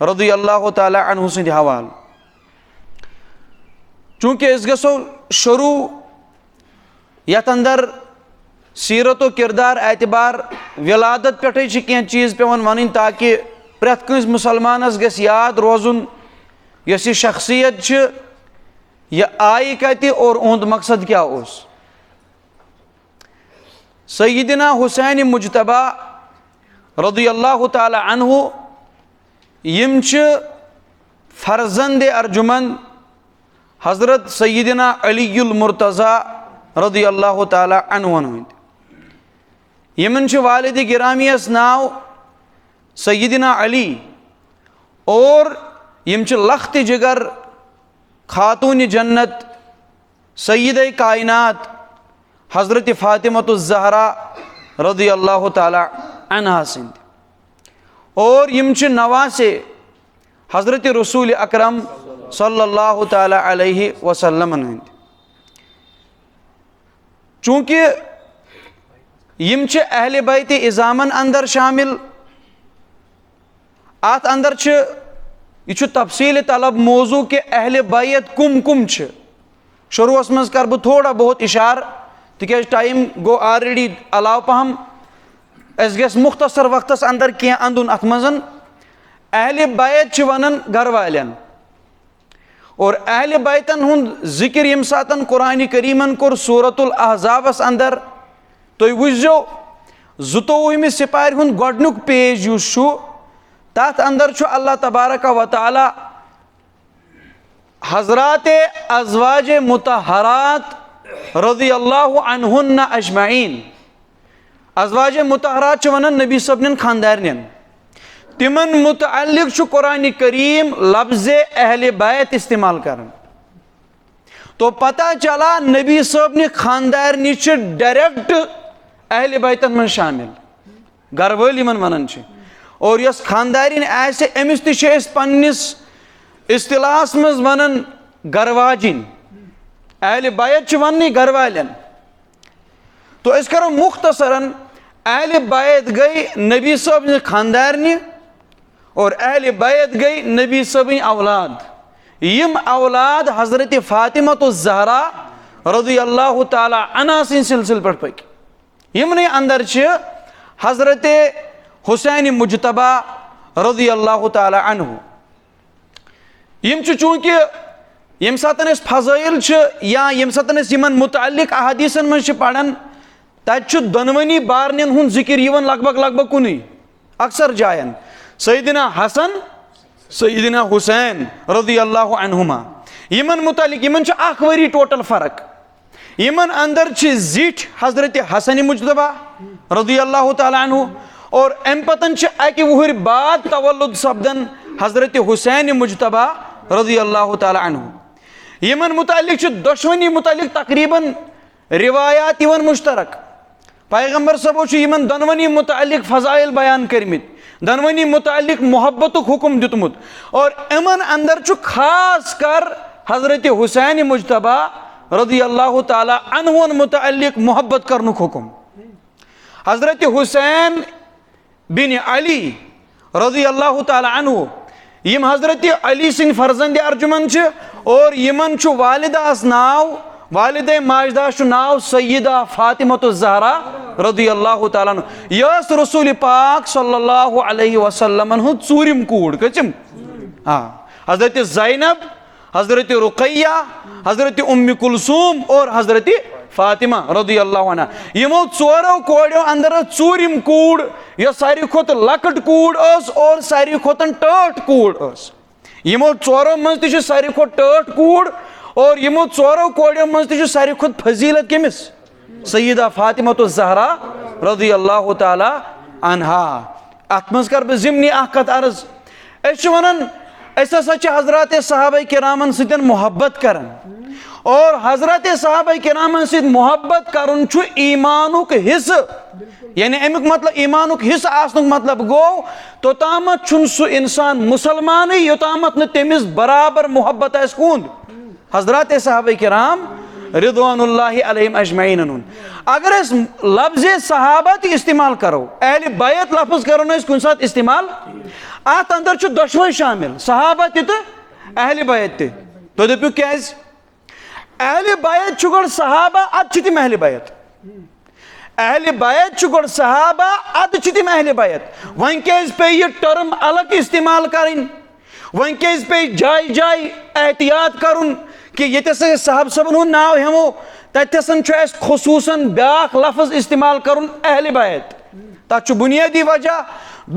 رضی اللہ تعالیٰ عنہ سند حوال. چونکہ اس گژھو شروع یتھ اندر سیرت و کردار اعتبار ولادت پٮ۪ٹھے چھِ کینٛہہ چیٖز پیٚوان وَنٕنۍ تاکہ پرٛٮ۪تھ کٲنٛسہِ مُسلمانس گژھِ یاد روزُن یۄس یہِ شخصیت چھِ یہِ آیہِ کتہِ اور اُہُنٛد مقصد کیٛاہ اوس. سیدنا حسین مجتبیٰ رضی اللہ تعالیٰ عنہ یم چھِ فرزند ارجمند حضرت سیدنا علی المرتضیٰ رضی اللہ تعالیٰ عنہن ہٕنٛدۍ. یمن چھِ والد گرامیَس ناو سیدنا علی اور یم چھِ لخت جگر خاتون جنت سیدہ کائنات حضرت فاطمۃ الزہرا رضی اللہ تعالیٰ عنہا سند اور یم چھِ نواسے حضرت رسول اکرم صلی اللہ تعالیٰ علیہ وسلم ہٕنٛدۍ. چونکہ یم چھِ اہل بیت اعظامن اندر شامل ات اندر چھِ یہ چھُ تفصیل طلب موضوع کہ اہل بیت کم کم چھِ. شروعس منٛز کر بہٕ تھوڑا بہت اشارٕ تِکیٛازِ ٹایم گوٚو آلریڈی علاوٕ پہم اَسہِ گژھِ مختصر وقتس اندر کینٛہہ اندُن اتھ منٛز. اہل بیت چھِ ونان گھر والٮ۪ن اور اہل بیتن ہُنٛد ذکر ییٚمہِ ساتہٕ قرآنِ کریٖمن کوٚر سورۃ الاحزابس اندر تُہۍ وٕچھزیو 22وٕمہِ سپارِ ہُنٛد گۄڈنیُک پیج یُس چھُ تتھ اندر چھُ اللہ تبارک و تعالیٰ حضرات ازواج مطہرات رضی اللہ عنہن اجمعین. ازواج مطہرات چھِ ونان نبی صٲبنٮ۪ن خاندارنٮ۪ن تمن متعلق چھُ قرآنِ کریم لفظ اہل بیت استعمال کران. تو پتہ چلا نبی صٲبنہِ خاندارنہِ چھِ ڈائریکٹ اہل بیتن منٛز شامل گھر وٲلۍ یمن ونان چھِ. اور یۄس خاندارِنۍ آسہِ أمِس تہِ چھِ أسۍ پننس اصطلاحس منٛز ونان گھر واجِنۍ. اہل بیت چھِ وننٕے گھر والٮ۪ن. تو أسۍ کرو مختصراً اہل بیت گٔے نبی صٲبنہِ خاندارنہِ اور اہل بیت گٔے نبی صٲبٕنۍ اولاد. یم اولاد حضرت فاطمۃ الزہرا رضی اللہ تعالیٰ عنہا سٕنٛدۍ سلسلہٕ پٮ۪ٹھ پٔکۍ. یمنٕے اندر چھِ حضرت حسین مجتبیٰ رضی اللہ تعالیٰ عنہ. یم چھِ چونکہ ییٚمہِ ساتہٕ أسۍ فضٲیل چھِ یا ییٚمہِ ساتہٕ أسۍ یمن متعلق احادیثن منٛز چھِ پران تتہِ چھُ دۄنوٕنی بارنٮ۪ن ہُنٛد ذکر یِوان لگ بگ کُنُے اکثر جاین. سیدنا حسن سیدنا حسین رضی اللہ عنہما یمن متعلق یمن چھِ 1 ؤری ٹوٹل فرق. یمن اندر چھِ زِٹھۍ حضرت حسن مجتبیٰ رضی اللہ تعالیٰ عنہ اور امہِ پتن چھِ 1 وُہٕرۍ بعد تولد سپدان حضرت حسین مجتبیٰ رضی اللہ تعالیٰ عنہ. یمن متعلق چھِ دۄشوٕنی متعلق تقریباً روایات یِوان مشترک. پیغمبر صٲبو چھُ یمن دۄنوٕنی متعلق فضائل بیان کٔرمٕتۍ دۄنوٕنی متعلق محبتُک حکم دیُتمُت اور یمن اندر چھُ خاص کر حضرت حسین مجتبیٰ رضی اللہ تعالیٰ عنہن متعلق محبت کرنُک حکم. حضرت حسین بن علی رضی اللہ تعالیٰ عنہ یم حضرت علی سٕنٛدۍ فرزند ارجمند چھِ اور یمن چھُ والدہس ناو والدہ ماجدہ چھُ ناو سیدہ فاطمۃ الزہرا رضی اللہ تعالیٰ عنہ. یہِ ٲس رسول پاک صلی اللہ علیہ وسلمن ہُنٛد ژوٗرِم کوٗر. کٔژِم؟ حضرت زینب حضرت رقیہ حضرت ام کلثوم اور حضرت فاطمہ رضی اللہ عنہ. یمو ژورو کوریو اندر ژوٗرِم کوٗر یۄس ساروی کھۄتہٕ لۄکٕٹ کوٗر ٲس اور ساروی کھۄتہٕ ٹٲٹھ کوٗر ٲس. یمو ژورو منٛز تہِ چھِ ساروی کھۄتہٕ ٹٲٹھ کوٗر اور یمو ژورو کوریو منٛز تہِ چھُ ساروی کھۄتہٕ فضیلت کٔمِس؟ سیدہ فاطمۃ الزہرا رضی اللہ تعالیٰ عنہا. اتھ منٛز کر بہٕ ضمنی اکھ کتھ عرض. أسۍ چھِ ونان أسۍ ہسا چھِ حضرات صحابہ کرامن سۭتۍ محبت کران اور حضرت صحابہ کرامن سۭتۍ محبت کرُن چھُ ایمانُک حصہٕ. یعنی امیُک مطلب ایمانُک حصہٕ آسنُک مطلب گوٚو توٚتامتھ چھُنہٕ سُہ انسان مُسلمانٕے یوٚتامتھ نہٕ تٔمِس برابر محبت آسہِ کُہُنٛد حضرات صحابہ کرام رضوان اللہ علیہم اجمعین ہُنٛد. اگر أسۍ لفظ صحابہ تہِ استعمال کرو اہل بیت لفظ کرو نہٕ أسۍ کُنہِ ساتہٕ استعمال. ات اندر چھ دشوے شامل صحابہ تہ اہل بیت تہ تو دپیو کیاز اہل بیت چھ گۄڈٕ صحابہ اد چھ تم اہل بیت اہل بیت چھ گۄڈٕ صحابہ اد چھ تم اہل بیت وۄنۍ کیاز پے یہ ٹرم الگ استعمال کرٕنۍ وۄنۍ کیاز پے جائے جائے احتیاط کرُن کہ ییٚتٮ۪س أسۍ صحابہ صٲبن ہُنٛد ناو ہٮ۪مو تتٮ۪سن چھُ اَسہِ خصوٗصن بیٛاکھ لفظ استعمال کرُن اہل بیت تتھ چھُ بُنیٲدی وجہ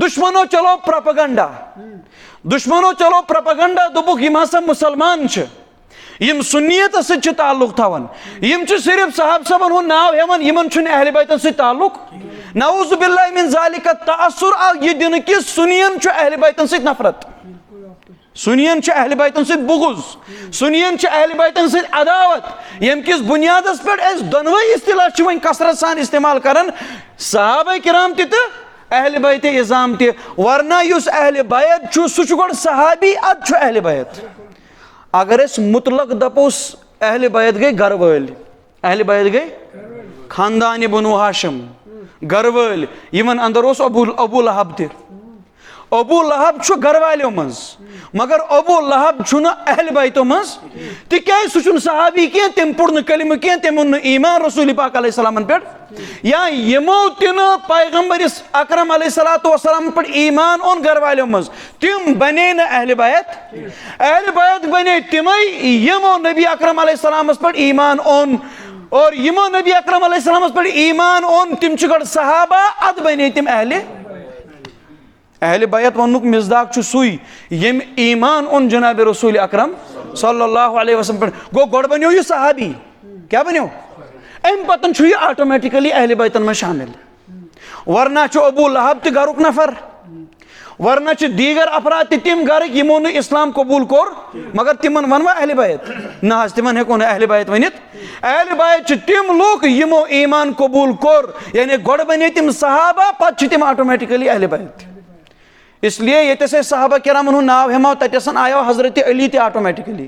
دشمنو چلو پروپیگنڈا دشمنو چلو پروپیگنڈا دوٚپُکھ یِم ہسا مُسلمان چھِ یم سنیتس سۭتۍ چھِ تعلق تھاوان یم چھِ صرف صحابہ صٲبن ہُنٛد ناو ہٮ۪وان یمن چھُنہٕ اہل بیتن سۭتۍ تعلق نعوذ باللہ من ذالک تأثر آو یہ دنہٕ کہِ سنین چھُ اہل بیتن سۭتۍ نفرت سنین چھُ اہل بیتن سۭتۍ بغض سنین چھُ اہل بیتن سۭتۍ عداوت ییٚمہِ کِس بُنیادس پٮ۪ٹھ أسۍ دۄنوے اصطلاح چھِ وۄنۍ کثرت سان استعمال کران صحابہ کرام تہِ تہٕ اہل بیت اعظام تہِ ورنہ یُس اہل بیت چھُ سُہ چھُ گۄڈٕ صحابی ادٕ چھُ اہل بیت اگر أسۍ مطلق دپوس اہل بیت گٔے گرٕ وٲلۍ اہل بیت گٔے خاندانہِ بنو ہاشم گرٕ وٲلۍ یمن اندر اوس ابو لہب تہِ ابو لہب چھُ گرٕ والیو منٛز مگر ابو لہب چھُنہٕ اہل بیتو منٛز تِکیازِ سُہ چھُنہٕ صحابی کینٛہہ تٔمۍ پوٚر نہٕ کلمہٕ کینٛہہ تٔمۍ اوٚن نہٕ ایمان رسول پاک علیہ السلامن پٮ۪ٹھ یا یِمو تہِ نہٕ پیغمبرس اکرم علیہ الصلوۃ والسلام پٮ۪ٹھ ایمان اوٚن گرٕ والیو منٛز تِم بنے نہٕ اہل بیت بنے تِمے یِمو نبی اکرم علیہ السلامس پٮ۪ٹھ ایمان اوٚن اور یِمو نبی اکرم علیہ السلامس پٮ۪ٹھ ایمان اوٚن تِم چھِ گۄڈٕ صحابہ ادٕ بنے تِم اہل بیت وننُک مصداق چھُ سُے ییٚمۍ ایمان اوٚن جناب رسول اکرم صلی اللہ علیہ وسلم پٮ۪ٹھ گوٚو گۄڈٕ بنیو یہِ صحابی کیاہ بنیو امہِ پتہٕ چھُ یہِ آٹومیٹکلی اہل بیتن منٛز شامل ورنہ چھُ ابو لہب تہِ گرُک نفر ورنہ چھِ دیگر افراد تہِ تِم گرٕکۍ یِمو نہٕ اسلام قبوٗل کوٚر مگر تِمن ونوا اہل بیت نہ حظ تِمن ہٮ۪کو نہٕ اہل بیت ؤنِتھ اہل بیت چھِ تِم لُکھ یِمو ایمان قبوٗل کوٚر یعنی گۄڈٕ بنے تِم صحابہ پتہٕ چھِ تِم آٹومیٹکلی اہل بیت اس لیے ییٚتٮ۪س أسۍ صحابہ کرامن ہُنٛد ناو ہٮ۪مو تتٮ۪سن آیو حضرت علی تہِ آٹومیٹکلی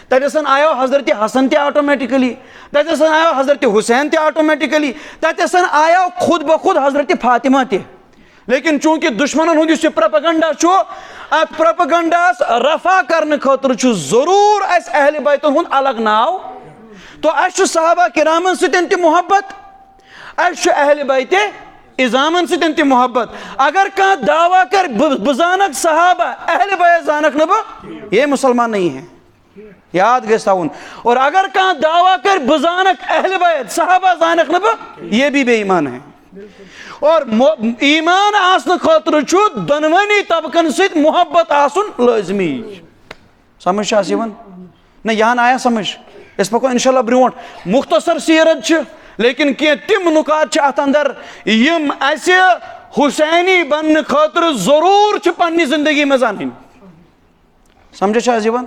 تتٮ۪سن آیو حضرت حسن تہِ آٹومیٹکلی تتٮ۪سن آیو حضرت حسین تہِ آٹومیٹکلی تتٮ۪سن آیو خود بخود حضرت فاطمہ تہِ لیکن چوٗنٛکہِ دُشمنن ہُنٛد یُس یہِ پروپیگنڈا چھُ اتھ پروپیگنڈاہس رفع کرنہٕ خٲطرٕ چھُ ضروٗر اسہِ اہل بیتن ہُنٛد الگ ناو تو اسہِ چھُ صحابہ کرامن سۭتۍ تہِ محبت اسہِ چھُ اہل بیت اعظامن سۭتۍ تہِ محبت اگر کانٛہہ دعویٰ کر بہٕ زانکھ صحابہ اہل بیت زانکھ نہٕ بہٕ یہ مسلمان نہیں ہے یاد گژھِ تھاوُن اور اگر کانٛہہ دعویٰ کر بہٕ زانکھ اہل بیت صحابہ زانکھ نہٕ بہٕ یہ بھی بے ایمان ہے اور ایمان آسنہٕ خٲطرٕ چھُ دۄنوٕنی طبقن سۭتۍ محبت آسُن لٲزمی سمجھ چھا اَسہِ یِوان نہ یہِ ہن آیا سمجھ أسۍ پکو انشاء اللہ برونٛٹھ مختصر سیرت چھِ لیکن کینٛہہ تِم نُکات چھِ اتھ اندر یِم اسہِ حسینی بننہٕ خٲطرٕ ضروٗر چھِ پننہِ زندگی منٛز انٕنۍ سمجھ چھا حظ یِوان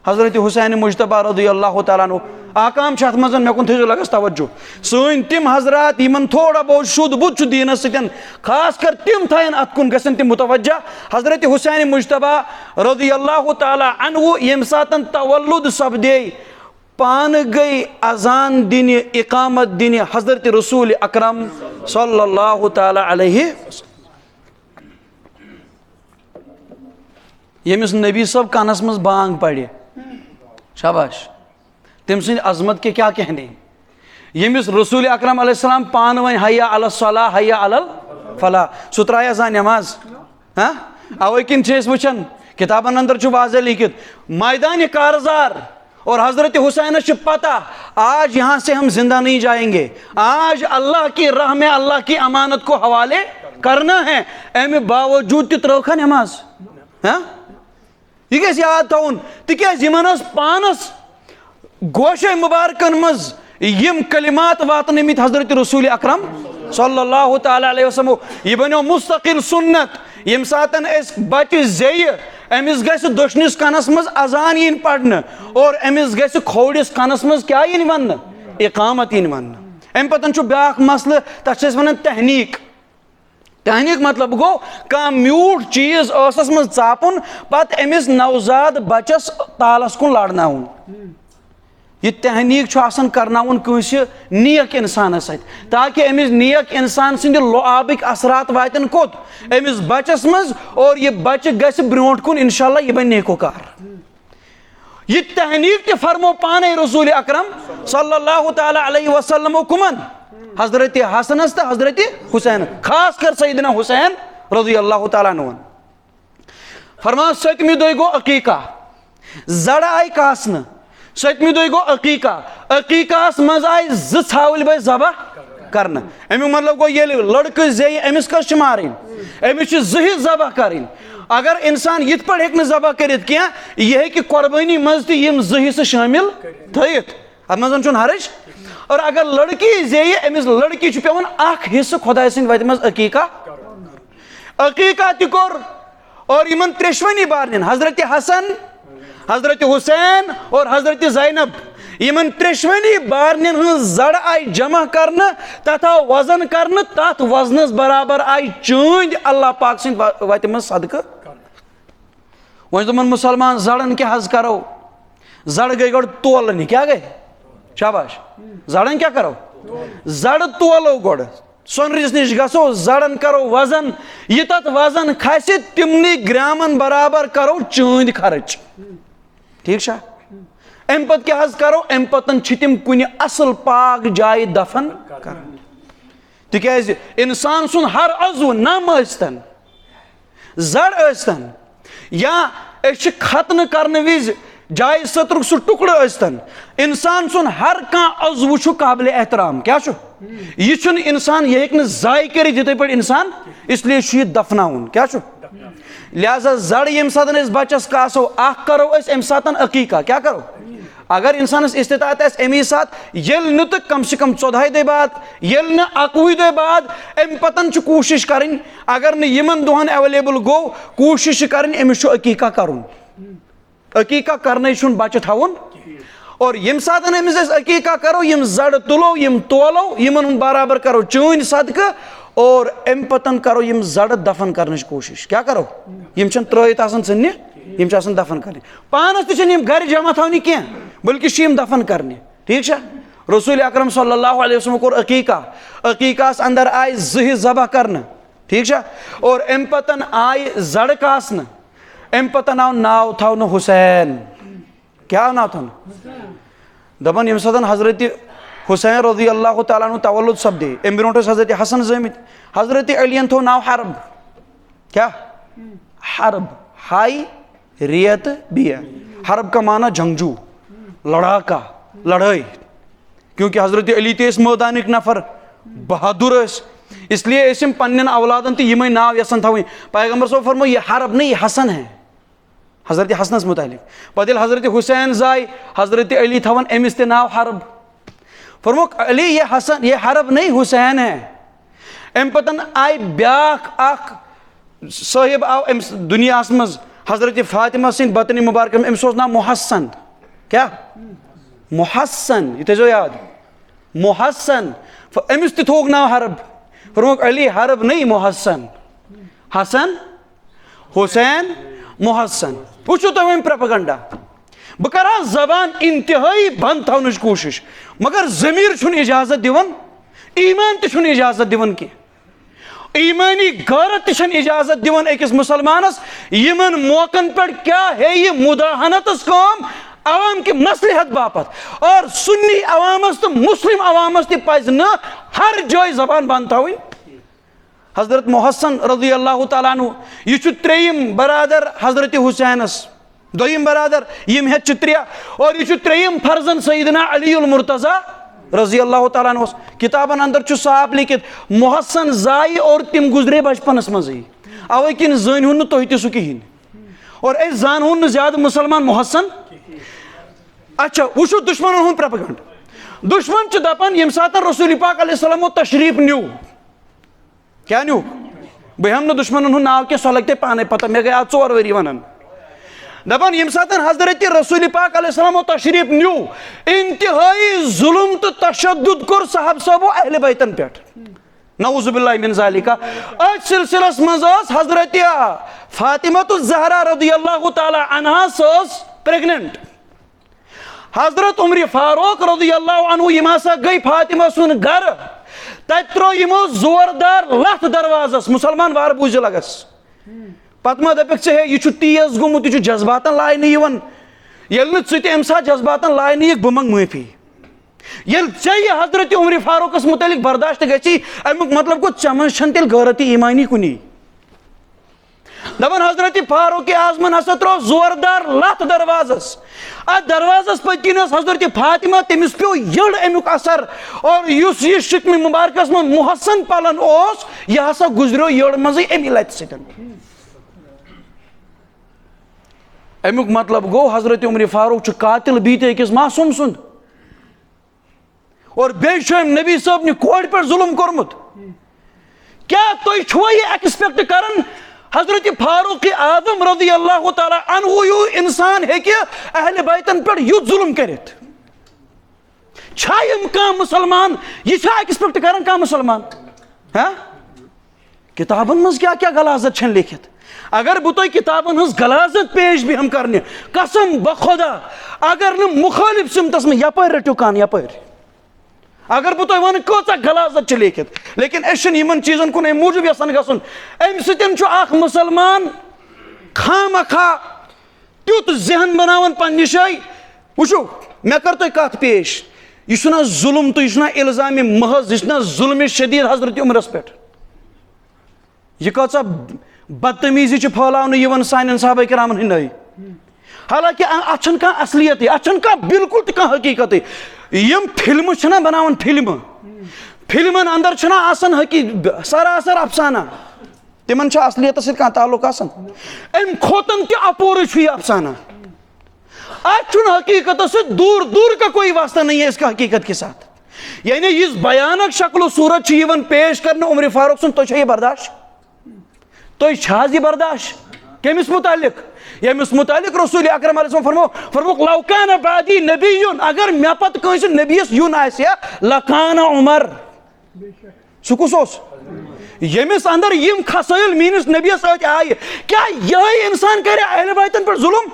حضرت حسین مجتبیٰ رضی اللہ تعالیٰ عنہ آکام چھِ اتھ منٛز مےٚ کُن تھٲیزیو لگس توجہ سٲنۍ تِم حضرات یِمن تھوڑا بہت شُد بُد چھُ دیٖنس سۭتۍ خاص کر تِم تھاین اتھ کُن گژھن تِم متوجہ حضرت حسین مجتبیٰ رضی اللہ تعالیٰ عنہ ییٚمہِ ساتہٕ تولُد سپدے پانہٕ گٔے اذان دِنہِ اقامت دِنہِ حضرت رسول اکرم صلی اللہ تعالیٰ علیہ ییٚمِس نبی صٲب کنس منٛز بانگ پرِ شاباش تٔمۍ سٕنٛدِ عظمت کے کیا کہنے ییٚمِس رسول اکرم علیہ السلام پانہٕ وۄنۍ حیا علی الصلاح حیا علی الفلاح سُہ ترٛایہِ زانٛہہ نٮ۪ماز اوے کِنۍ چھِ أسۍ وٕچھان کِتابن اندر چھُ واضح لیکھِتھ میدانہِ کارزار اور حضرت حسینس چھُ پتہ آج یہاں سے ہم زندہ نہیں جائیں گے آج اللہ کی راہ میں اللہ کی امانت کو حوالے کرنا ہے امہِ باوجوٗد تہِ ترٲوکھا نٮ۪ماز یہ گژھِ یاد تھاوُن تِکیازِ یِمن ٲس پانس گوشے مُبارکن منٛز یِم کلمات واتنٲمٕتۍ حضرت رسول اکرم صلی اللہ تعالیٰ علیہ وسلم یہِ بنیو مستقل سنت ییٚمہِ ساتہٕ أسۍ بچہِ زیٚیہِ أمِس گژھِ دٔچھنِس کَنس منٛز اذان یِنۍ پرنہٕ اور أمِس گژھِ کھوورِس کَنس منٛز کیاہ یِنۍ وننہٕ اقامت یِنۍ وننہٕ امہِ پتہٕ چھُ بیاکھ مسلہٕ تتھ چھِ أسۍ ونان تحنیٖق تحنیٖق مطلب گوٚو کانٛہہ میوٗٹھ چیٖز ٲسس منٛز ژاپُن پتہٕ أمِس نوزاد بچس تالس کُن لارناوُن یہ تحنیک آسان کرناون کنس نیک انسان ست تاکہ امس نیک انسان سند لعابک اثرات واتن کوت امس بچس مز اور یہ بچہ گژھِ برونٹ کن انشاءاللہ یہ بن نیکوکار. یہ تحنیک تہ فرمو پانے رسول اکرم صلی اللہ تعالی علیہ وسلم کمن حضرت حسنس تو حضرت حسین خاص کر سیدنا حسین رضی اللہ تعالیٰ عنہ فرمان 7 دہ گو عقیقہ زڑ آئی کاسن 7 دہ گو عقیقہ عقیقہ مز آئی ژھاوٕلۍ بٲے ذبح کرنا امیک مطلب گو ییٚلہِ لڑکہ زیٚیہِ أمِس کٔژ چھِ مارٕنۍ أمِس چھِ 2 ذبح کرٕنۍ اگر انسان یت پٲٹھۍ ہیٚکہِ نہٕ ذبح کٔرِتھ کینٛہہ یہِ ہیٚکہِ قۄربٲنی منٛز تہِ یِم 2 حصہٕ شٲمِل تھٲیِتھ اتھ منٛز چھُنہٕ حرج اور اگر لڑکی زیٚیہِ أمِس لڑکی چھُ پیٚوان 1 حصہٕ خۄداے سٕنٛدِ وتہِ منٛز عقیقہ عقیقہ تہِ کوٚر اور یمن 3 بارنین حضرت حسن حضرت حسین اور حضرت زینب یمن 3 بارنین ہن زڑ آئی جمع کرنا تتھ آو وزن کرنا تتھ وزنس برابر آئی چوند اللہ پاک سن وتہ من صدقہ ون دپن مسلمان زڑن کیا حض کرو زڑ گئی گۄڈٕ تولنہِ کیا گئی شاباش زڑن کیا کرو زڑ تولو گۄڈٕ سۄنرِس نِش گژھو زڑن کرو وزن یہ تتھ وزن کھسہِ تمنٕے گرامن برابر کرو چٲنٛدۍ خرچ ٹھیک چھا ام پتہٕ کیٛاہ حظ کرو ام پتن چھِ تِم کُنہِ اصل پاک جایہِ دفن کران تِکیٛازِ انسان سُنٛد ہر عضو نم ٲسۍتن زڑ ٲسۍتن یا أسۍ چھِ ختنہٕ کرنہٕ وِزِ جایہِ سترُک سُہ ٹُکڑٕ ٲسۍتن انسان سُنٛد ہر کانٛہہ عضو چھُ قابلِ احترام کیٛاہ چھُ یہ چھُنہٕ انسان یہ ہیٚکہِ نہٕ ضایہِ کٔرِتھ یِتھٕے پٲٹھۍ انسان اس لیے چھُ یہِ دفناوُن کیٛاہ چھُ لہذا زڑ ییٚمہِ ساتہٕ أسۍ بچس کاسو اکھ کرو أسۍ امہِ ساتہٕ عقیقہ کیٛاہ کرو اگر انسانس استطاعت آسہِ امی ساتہٕ ییٚلہِ نہٕ تہٕ کم سے کم 14 دۄہہِ بعد ییٚلہِ نہٕ 21 دۄہہِ بعد امہِ پتن چھِ کوٗشش کرٕنۍ اگر نہٕ یِمن دۄہن ایویلیبل گوٚو کوٗشش چھِ کرٕنۍ أمِس چھُ عقیقہ کرُن عقیقہ کرنے چھُنہٕ بچہ تھاوُن اور ییٚمہِ ساتہٕ أمِس أسۍ عقیقہ کرو یِم زڑ تُلو یِم تولو یِمن ہُنٛد برابر کرو چٲنۍ صدقہٕ اور امہِ پتن کرو یِم زڑ دفن کرنٕچ کوٗشش کیٛاہ کرو یِم چھنہٕ ترٲیِتھ آسان ژھٕننہِ یِم چھِ آسان دفن کرنہِ پانس تہِ چھنہٕ یِم گرِ جمع تھاونہِ کینٛہہ بلکہِ چھِ یِم دفن کرنہِ ٹھیک چھا رسول اکرم صلی اللہ علیہ وسلم کوٚر عقیقہ عقیقہس اندر آیہِ 2 ذبح کرنہٕ ٹھیک چھا اور امہِ پتن آیہِ زڑ کاسنہٕ امہِ پتن آو ناو تھاونہٕ حسین کیٛاہ آو ناو تھاونہٕ دپان ییٚمہِ ساتہٕ حضرت حسین رضی اللہ تعالیٰ عنہ تولُد سپدے امہِ برونٛٹھ ٲسۍ حضرت حسن زٲمٕتۍ حضرت علیَن تھوٚو ناو حرب کیٛاہ حرب ہائی ریت بی حرب کا معنی جنگجو لڑاکا لڑائی کیونکہ حضرت علی تہِ ٲسۍ مٲدانٕکۍ نفر بہادر ٲسۍ اس لیے ٲسۍ یِم پننٮ۪ن اولادن تہِ یِمے ناو یژھان تھاوٕنۍ پیغمبر صٲب فرمو یہ حرب نہیں یہ حسن ہے حضرت حسنس متعلق پتہٕ ییٚلہِ حضرت حسین زاے حضرت علی تھاون أمِس تہِ ناو حرب فرموک علی یہ حسن یہ حرب نہیں حسین ہے امہِ پتن آیہِ بیٛاکھ اکھ صٲحب آو أمِس دُنیاہس منٛز حضرت فاطمہ سٕنٛدۍ بطنِ مُبارکہ أمِس اوس ناو محسن کیٛاہ محسن یہ تھٲیزیو یاد محسن أمِس تہِ تھووُکھ ناو حرب فرموک علی حرب نہیں محسن حسن حسین محسن وٕچھِو تُہۍ وۄنۍ پرٛوپیگنڈا بہٕ کرٕ ہا زبان انتہٲیی بنٛد تھاونٕچ کوٗشش مگر ضمیٖر چھُنہٕ اجازت دِوان ایمان تہِ چھُنہٕ اجازت دِوان کینٛہہ ایمانی غیرت تہِ چھنہٕ اجازت دِوان أکِس مُسلمانس یِمن موقعن پٮ۪ٹھ کیٛاہ ہیٚیہِ مُداہنتس کٲم عوام کہِ مصلحت باپتھ اور سُنی عوامس تہٕ مُسلم عوامس تہِ پزِ نہٕ ہر جایہِ زبان بنٛد تھاوٕنۍ حضرت محسن رضی اللہ تعالیٰ عنہ یہ چھُ 3یِم برادر حضرت حسینس 2یِم برادر یِم ہیٚتھ چھِ 3 اور یہ چھُ 3یِم فرزند سیدنا علی المرتضیٰ رضی اللہ تعالیٰ عنہ کتابن اندر چھُ صاف لیکھِتھ محسن زایہِ اور تِم گُزرے بچپنس منٛزٕے اوے کِنۍ زٲنۍہُن نہٕ تُہۍ تہِ سُہ کِہینۍ اور أسۍ زانہون نہٕ زیادٕ مُسلمان محسن اچھا وٕچھِو دُشمنن ہُنٛد پرٛوپیگنڈا دُشمن چھِ دپان ییٚمہِ ساتہٕ رسول پاک علیہ السلامو تشریٖف نیوٗ کیٛاہ نیوٗکھ بہٕ ہٮ۪مہٕ نہٕ دُشمنن ہُنٛد ناو کینٛہہ سۄ لگہِ تۄہہِ پانے پتہ مےٚ گٔے آز 4 ؤری ونان دپان ییٚمہِ ساتہٕ حضرت رسول پاک علیہ السلامو تشریٖف نیوٗ انتہٲیی ظُلم تہٕ تشدُد کوٚر صحابہ صٲبو اہلِ بیتن پٮ۪ٹھ نعوذ باللہ من ذالکہ أتھۍ سلسلس منٛز ٲس حضرت فاطمہ الزہرا رضی اللہ تعالیٰ عنہا سۄ ٲس پریگننٹ حضرت عمر فاروق رضی اللہ عنہ یم ہسا گئی فاطمہ سن گھر تت ترو یمو زوردار لتھ دروازس مسلمان وار بوجھ لگس پتہ ما دپک ژے ہے یہ چھ تیز گومت یہ چھ جذباتن لائنہ یوان یل نہ ژٕ تہِ امہِ ساتہٕ جذباتن لائنہ یِکھ بہٕ منگ معٲفی یل ژےٚ یہ حضرت عمر فاروقس متعلق برداشت گژھی امیُک مطلب گوٚو ژےٚ منٛز چھنہٕ تیٚلہِ غیرت ایٖمانی کُنی دپان حضرت فاروق اعظمن ہسا ترو زوردار لتھ دروازس اتھ دروازس پٔتۍ کِنۍ ٲس حضرت فاطمہ تٔمِس پیوٚو یٔڑ امیُک اثر اور یُس یہِ شکمہِ مبارکس منٛز محسن پلن اوس یہِ ہسا گُزریو یٔڑ منٛزٕے امی لتہِ سۭتۍ امیُک مطلب گوٚو حضرت عمر فاروق چھُ قاتل بیٖتہِ أکِس معصوٗم سُنٛد اور بیٚیہِ چھُ أمۍ نبی صٲبنہِ کورِ پٮ۪ٹھ ظُلم کوٚرمُت کیٛاہ تُہۍ چھُوا یہِ ایکسپیکٹ کران حضرت فاروق اعظم رضی اللہ تعالیٰ عنہ ہیوٗ انسان ہیٚکہِ اہلِ بیتن پٮ۪ٹھ یُتھ ظُلم کٔرِتھ چھا یِم کانٛہہ مُسلمان یہِ چھا ایکسپیکٹ کران کانٛہہ مُسلمان ہاں کتابن منٛز کیٛاہ کیٛاہ غلازت چھنہٕ لیکھِتھ اگر بہٕ تۄہہِ کتابن ہٕنٛز غلازت پیش بیہم کرنہِ قسم بخۄدا اگر نہٕ مُخٲلف سمتس منٛز یپٲرۍ رٔٹِو کان یپٲرۍ اگر بہٕ تۄہہِ ونہٕ کۭژاہ غلازت چھِ لیکھِتھ لیکن أسۍ چھِنہٕ یِمن چیٖزن کُن امہِ موٗجوٗب یژھان گژھُن امہِ سۭتۍ چھُ اکھ مُسلمان خامخواہ تیُتھ ذہن بناوان پننہِ جایہِ وٕچھِو مےٚ کٔر تۄہہِ کتھ پیش یہ چھُنہ ظُلم تہٕ یہِ چھُنہ الزامِ محض یہِ چھُنہ ظُلمِ شدیٖد حضرت عمرس پٮ۪ٹھ یہِ کۭژاہ بدتمیٖزی چھِ پھٲلاونہٕ یِوان سانٮ۪ن صحابہ کرامن ہٕنٛدۍ نٔے حالانکہ اتھ چھنہٕ کانٛہہ اصلیتٕے اتھ چھنہٕ کانٛہہ بالکل تہِ کانٛہہ حقیٖقتٕے یِم فلمہٕ چھِنہ بناوان فلمہٕ فلمن اندر چھُنہ آسان سراسر افسانہ تِمن چھا اصلیتس سۭتۍ کانٛہہ تعلق آسان امہِ کھۄتن تہِ اپورٕے چھُ یہِ افسانہ اتھ چھُنہٕ حقیٖقتس سۭتۍ دوٗر دوٗر کا کوئی واسطہ نہیں ہے اس کا حقیقت کے ساتھ یعنی یُس بیانک شکل و صوٗرت چھِ یِوان پیش کرنہٕ عمر فاروق سُنٛد تُہۍ چھا یہِ برداشت تُہۍ چھا حظ یہِ برداشت کٔمِس مُتعلق ییٚمِس مُتعلق رسول اکرم علیہ السلام فرمووُکھ لو کانہ بعدی نبیٌّ اگر مےٚ پتہٕ کٲنٛسہِ نبیَس یُن آسہِ ہا لکانہ عمر سُہ کُس اوس ییٚمِس اندر یِم خصٲیِل میٲنِس نبیَس سۭتۍ آیہِ کیٛاہ یِہے انسان کرِ اہلِ بیتن پٮ۪ٹھ ظُلم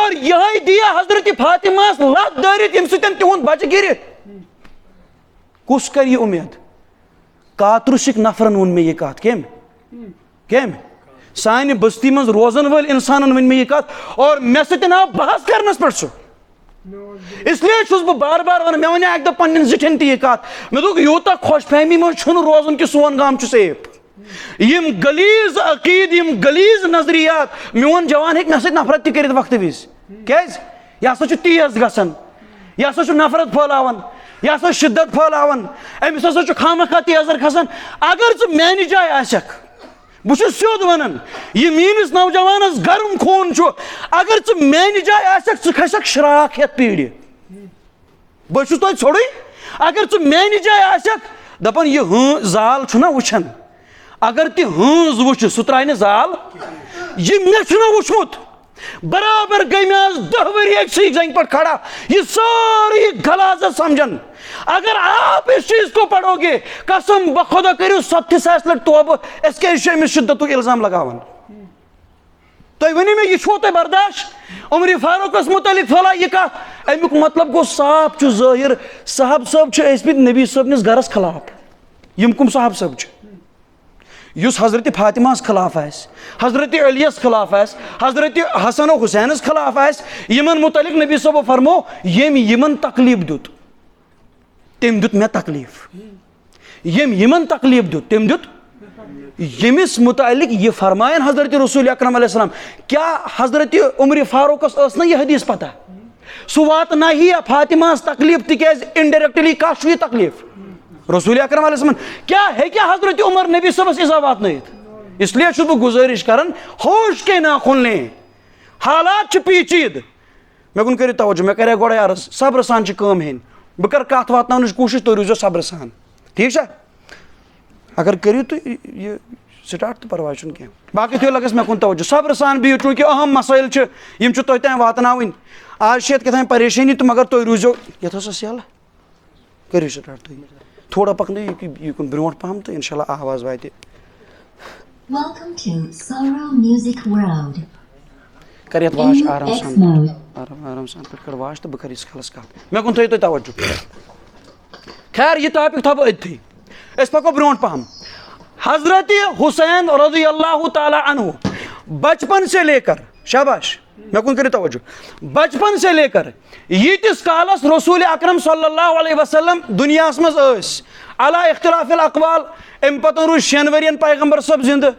اور یِہے دِیا حضرت فاطمہس لتھ دٲرِتھ ییٚمہِ سۭتۍ تِہُنٛد بچہِ گِرِ کُس کرِ یہِ اُمید کاترُسٕکۍ نفرن ووٚن مےٚ یہِ کتھ کٔمۍ سانہِ بستی منٛز روزن وٲلۍ انسانن ؤنۍ مےٚ یہِ کتھ اور مےٚ سۭتۍ آو بحث کرنس پٮ۪ٹھ سُہ اس لیے چھُس بہٕ بار بار ونان مےٚ ونے اکہِ دۄہ پننٮ۪ن زِٹھٮ۪ن تہِ یہِ کتھ مےٚ دوٚپُکھ یوٗتاہ خۄش فہمی منٛز چھُنہٕ روزُن کہِ سون گام چھُ سیف یِم غلیظ عقیٖد یِم غلیظ نظریات میون جوان ہیٚکہِ مےٚ سۭتۍ نفرت تہِ کٔرِتھ وقتہٕ وِزِ کیٛازِ یہِ ہسا چھُ تیز گژھان یہِ ہسا چھُ نفرت پھٲلاوان یہِ ہسا چھُ شدت پھٲلاوان أمِس ہسا چھُ خامخواہ تیزر کھسان اگر ژٕ میانہِ جایہِ آسکھ بہٕ چھُس سیوٚد ونان یہِ میٲنِس نوجوانس گرم خوٗن چھُ اگر ژٕ میانہِ جایہِ آسکھ ژٕ کھسکھ شراکھ ہٮ۪تھ پیٖڑِ بہٕ چھُس توتہِ ژھوٚرُے اگر ژٕ میانہِ جایہِ آسکھ دپان یہِ زال چھُنہ وٕچھان اگر تہِ ہٲنز وٕچھِ سُہ ترٛایہِ نہٕ زال یہِ مےٚ چھُنہ وٕچھمُت برابر گٔے مےٚ آز 10 ؤری أکسٕے زنٛگہِ پٮ۪ٹھ کھڑا یہِ سٲرٕے غلازت سمجھان اگر آپ اس چیز کو پڑھو گے قسم بخدا کٔرِو 37 لٹہِ توبہٕ أسۍ کیٛازِ چھِ أمِس شدتُک الزام لگاوان تُہۍ ؤنِو مےٚ یہِ چھُوا تۄہہِ برداشت عمر فاروقس متعلق پھٲلا یہِ کتھ امیُک مطلب گوٚو صاف چھُ ظٲہر صاحب صٲب چھِ ٲسمٕتۍ نبی صٲبنِس گرس خلاف یِم کُم صاحب صٲب چھِ یُس حضرت فاطمہس خلاف آسہِ حضرت علیَس خلاف آسہِ حضرت حسن و حسینس خلاف آسہِ یِمن متعلق نبی صٲبو فرموو ییٚمۍ یِمن تکلیٖف دیُت تٔمۍ دیُت مےٚ تکلیٖف ییٚمۍ یِمن تکلیٖف دیُت تٔمۍ دیُت ییٚمِس متعلق یہِ فرماین حضرت رسول اکرم علیہ السلام کیٛاہ حضرت عمر فاروقس ٲس نہ یہِ حدیث پتہ سُہ واتناہیا فاطمہس تکلیٖف تِکیٛازِ انڈایریکٹلی کتھ چھُ یہِ تکلیٖف رسول اکرم علیہ السلام کیٛاہ ہیٚکہِ حضرت عمر نبی صٲبس ایٖزا واتنٲیِتھ اس لیے چھُس بہٕ گُزٲرِش کران ہوش کے نا کھُلنے حالات چھِ پیچیٖدٕ مےٚ کُن کٔرِو توجہ مےٚ کرے گۄڈے عرض صبرٕ سان چھِ کٲم ہیٚنۍ بہٕ کرٕ کتھ واتناونٕچ کوٗشش تُہۍ روٗزِو صبرٕ سان ٹھیٖک چھا اگر کٔرِو تُہۍ یہِ سٹاٹ تہٕ پرواے چھُنہٕ کینٛہہ باقٕے تھٲیِو لگس مےٚ کُن توجہ صبرٕ سان بِہِو چوٗنٛکہِ اہم مسٲیِل چھِ یِم چھِ تۄہہِ تام واتناوٕنۍ آز چھِ یتھ کیٛاہتام پریشٲنی تہٕ مگر تُہۍ روٗزِو یتھ ٲسس یلہٕ کٔرِو سٹاٹ تُہۍ تھوڑا پکنٲیِو یِکُن برونٛٹھ پہم تہٕ انشاء اللہ آواز واتہِ کر یتھ واش آرام سان آرام آرام سان پہ کر واش تو بہ کر اس کھلس کت مے کن تھو تھی توجہ. خیر یہ ٹاپک تھو بہ اتھی اس پکو برونٹ پہم. حضرت حسین رضی اللہ تعالی عنہ بچپن سے لے کر شاباش مے کن کرو توجہ بچپن سے لے کر یتس کالس رسول اکرم صلی اللہ علیہ وسلم دنیا مز اس علی اختلاف الاقوال ام پتہ روز 6 ورین پیغمبر صاحب زندہ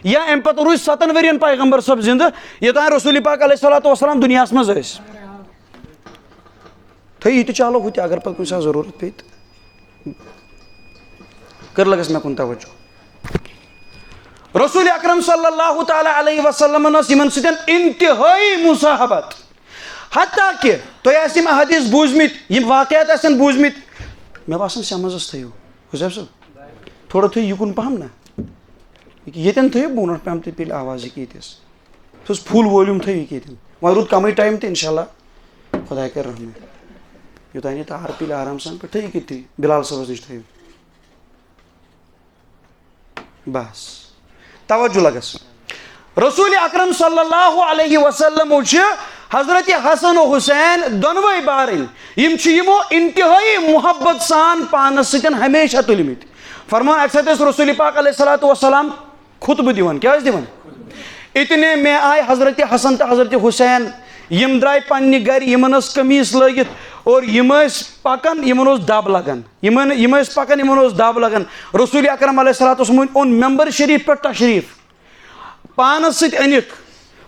یا ام پتہ روز 7 ورین پیغمبر صاحب زندہ یوتان رسول پاک علیہ الصلوۃ والسلام دنیا مز اس تھو یہ چالو ہوتی اگر پتہ کچھ ضرورت پی کر لگس مے کن توجہ. رسول اکرم صلی اللہ تعالی علیہ وسلم یمن سۭتۍ انتہائی مصاحبت حتیٰ کہ تُہۍ آسہِ یِم احادیث بوٗزمٕتۍ یِم واقعات آسن بوٗزمٕتۍ مےٚ باسان سمجھس تھٲیِو حُسیب صٲب تھوڑا تھٲیِو یِکُن پہم نا ییٚتٮ۪ن تھٲیِو برونٛٹھ پہم تُہۍ پیٚلہِ آواز یہِ ییٚتٮ۪س تھوٚس فُل وولیوٗم تھٲیِو ییٚتٮ۪ن وۄنۍ روٗد کمٕے ٹایم تہٕ انشاء اللہ خۄداے کَرِ رحمت یوٚتانۍ یہِ تار پیٚلہِ آرام سان پٲٹھۍ تھٲیِو ییٚتھی بِلال صٲبس نِش تھٲیِو بس توجہ لگس. رسول اکرم صلی اللہ علیہ وسلم حضرت حسن و حسین دونوے بارن یمو انتہائی محبت سان پانس سۭتۍ ہمیشہ تُلمٕتۍ. فرمان اکہِ ساتہٕ ٲسۍ رسول پاک علیہ الصلوۃ والسلام خطبہ دِوان کیٛاہ ٲسۍ دِوان اتنے میں آئے حضرت حسن تو حضرت حسین یم درائے پننہِ گھر یمن ٲس قمیٖض لٲگِتھ اور یم ٲسۍ پکان یمن اوس دب لگان یم ٲسۍ پکان یمن اوس دب لگان. رسول اکرم علیہ الصلوۃ والسلام اوٚن ممبر شریف پٮ۪ٹھ تشریف پانس سۭتۍ أنِکھ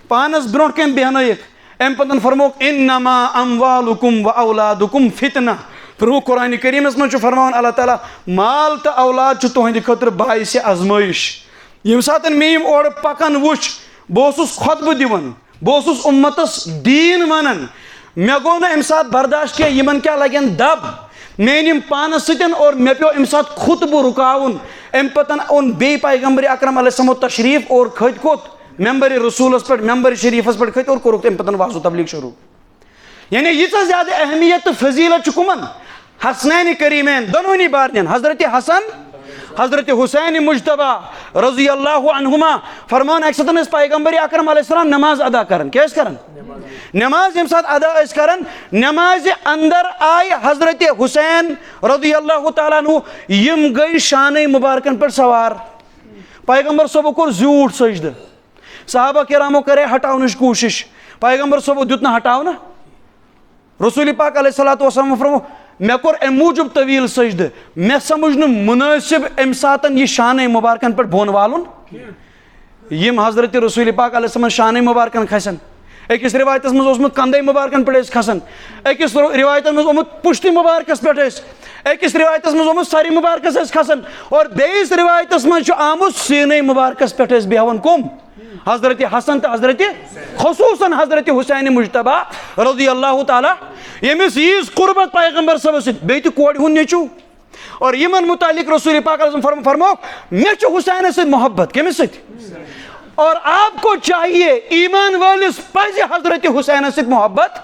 پانس برونٛٹھ کَنۍ بیٚہنٲیِکھ امہِ پتہٕ فرمووُکھ انما اموالکم و اولادکم فتنہ. فرمووُکھ قرآنِ کریٖمس منٛز چھُ فرماوان اللہ تعالیٰ مال تہٕ اولاد چھُ تُہنٛدِ خٲطرٕ باعثِ آزمٲیش. ییٚمہِ ساتہٕ مےٚ یِم اورٕ پکان وٕچھ بہٕ اوسُس خۄطبہٕ دِوان بہٕ اوسُس اُمتس دیٖن ونان مےٚ گوٚو نہٕ امہِ ساتہٕ برداشت کینٛہہ یِمن کیٛاہ لگن دب مےٚ أنۍ یِم پانس سۭتۍ اور مےٚ پیوٚو امہِ ساتہٕ خطبہٕ رُکاوُن. امہِ پتہٕ اوٚن بیٚیہِ پیغمبر اکرم علیہ السلام تشریف اور کھٔتۍ کوٚت ممبر رسولس پٮ۪ٹھ ممبر شریفس پٮ۪ٹھ کھٔتۍ اور کوٚرُکھ تمہِ پتہٕ واضح تبلیغ شروع. یعنی ییٖژاہ زیادٕ اہمیت تہٕ فضیلت چھِ کٕمن حسنین کریٖمین دۄنوٕنی بارنین حضرت حسن حضرت حسین مجتبہ رضی اللہ عنہما. فرمان اکہِ ساتہٕ ٲسۍ پیغمبر اکرم علیہ السلام نماز ادا کران کیٛاہ ٲسۍ کران نماز ییٚمہِ ساتہٕ ادا ٲسۍ کران نمازِ اندر آیہِ حضرت حسین رضی اللہ تعالیٰ عنہ یم گٔے شانٕے مبارکن پٮ۪ٹھ سوار. پیغمبر صٲبو کوٚر زیوٗٹھ سجدٕ صحابہ کرامو کرے ہٹاونٕچ کوٗشش پیغمبر صٲبو دیُت نہٕ ہٹاونہٕ. رسول پاک علیہ الصلوۃ والسلام فرمو مےٚ کوٚر امہِ موٗجوٗب طویٖل سجدٕ مےٚ سمجھ نہٕ مُنٲسِب امہِ ساتہٕ یہِ شانٕے مُبارکن پٮ۪ٹھ بۄن والُن یِم حضرت رسول پاک علیہ السلام شانٕے مُبارکن کھسن. أکِس رِوایتس منٛز اوسمُت کندے مُبارکن پٮ۪ٹھ ٲسۍ کھسان أکِس رِوایتس منٛز آمُت پُشتہِ مُبارکس پٮ۪ٹھ ٲسۍ أکِس رِوایتس منٛز آمُت سرِ مُبارکس ٲسۍ کھسان اور بیٚیِس رِوایتس منٛز چھُ آمُت سیٖنٕے مُبارکس پٮ۪ٹھ ٲسۍ بیٚہوان کُم حضرت حسن تو حضرت خصوصاً حضرت حسین مجتبہ رضی اللہ تعالیٰ ییٚمِس ییٖژ قربت پیغمبر صٲبس سۭتۍ بیٚیہِ تہِ کورِ ہُنٛد نیٚچوٗ اور یِمن متعلق رسول پاک علیہ وسلم فرمووُکھ مےٚ چھُ حسینس سۭتۍ محبت کٔمِس سۭتۍ اور آپ کو چاہیے ایمان وٲلِس پزِ حضرت حسینس سۭتۍ محبت.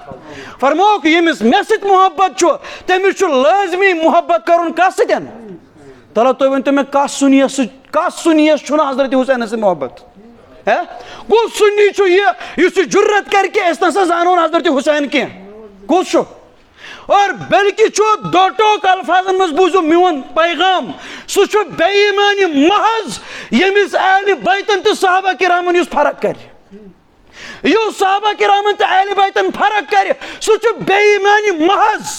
فرمووُکھ ییٚمِس مےٚ سۭتۍ محبت چھُ تٔمِس چھُ لٲزمی محبت کرُن کتھ سۭتۍ تلو تُہۍ ؤنۍتو مےٚ کتھ سُنیَس چھُنہٕ حضرت حسینس سۭتۍ محبت کُس سُنی چھُ یہِ یُس یہِ جُرت کرِ کہِ أسۍ نسا زانہون حضرت حسین کینٛہہ کُس چھُ اور بلکہ چھُ دوٹوک الفاظن منٛز بوٗزِو میون پیغام سُہ چھُ بے ایمانہِ محض ییٚمِس اہلِ بیتن تہٕ صحابہ کرامن یُس فرق کرِ یُس صحابہ کرامن تہٕ اہلِ بیتن فرق کرِ سُہ چھُ بے ایمانہِ محض